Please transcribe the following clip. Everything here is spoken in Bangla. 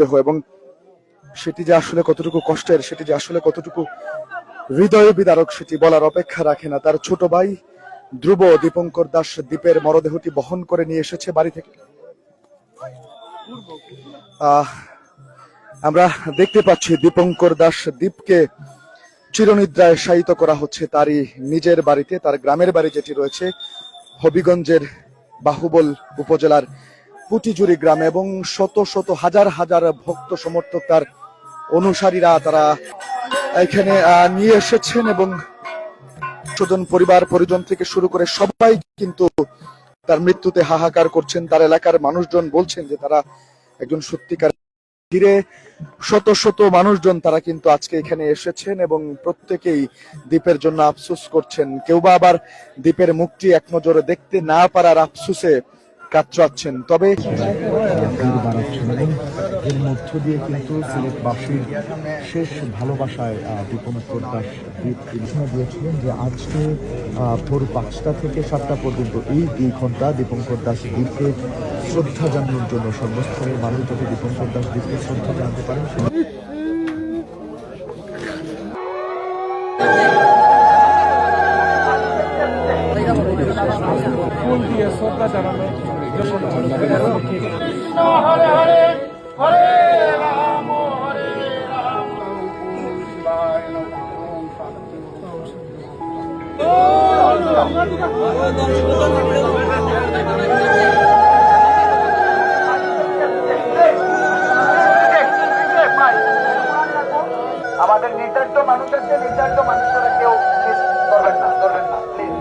দেহ এবং সেটি যে আসলে কতটুকু কষ্টের, সেটি যে আসলে কতটুকু হৃদয় বিদারক, সেটি বলার অপেক্ষা রাখে না। তার ছোট ভাই ধ্রুব দীপঙ্কর দাস দীপের মরদেহটি বহন করে নিয়ে এসেছে বাড়ি থেকে। আমরা দেখতে পাচ্ছি দীপঙ্কর দাস দীপকে চিরনিদ্রায় শায়িত করা হচ্ছে তারই নিজের বাড়িতে, তার গ্রামের বাড়ি যেটি রয়েছে হবিগঞ্জের বাহুবল উপজেলার পুটিজুরি গ্রামে। এবং শত শত হাজার হাজার ভক্ত সমর্থক তার অনুসারীরা তারা এখানে নিয়ে এসেছেন এবং স্বজন পরিবার পরিজন থেকে শুরু করে সবাই কিন্তু তার মৃত্যুতে হাহাকার করছেন। তার এলাকার মানুষজন বলছেন যে তারা একজন সত্যিকার ঘিরে শত শত মানুষজন তারা কিন্তু আজকে এখানে এসেছেন এবং প্রত্যেকেই দ্বীপের জন্য আফসোস করছেন। কেউ বা আবার দ্বীপের মুখটি এক নজরে দেখতে না পারার আফসোসে কাতরাচ্ছেন। তবে এর মধ্য দিয়ে কিন্তু সিলেটবাসীর শেষ ভালোবাসায় দীপঙ্কর দাস দীপ ঘোষণা দিয়েছিলেন যে আজকে ভোর 5টা থেকে 7টা পর্যন্ত এই 2 ঘন্টা দীপঙ্কর দাস দীপকে শ্রদ্ধা জানানোর জন্য সর্বস্তরের মানুষ যাতে দীপঙ্কর দাস দীপকে শ্রদ্ধা জানাতে পারেন। ফুল দিয়ে শ্রদ্ধা জানানো আমাদের নির্ধারিত মানুষ আছে, নির্ধারিত মানুষেরা কেউ করবেন না প্লিজ।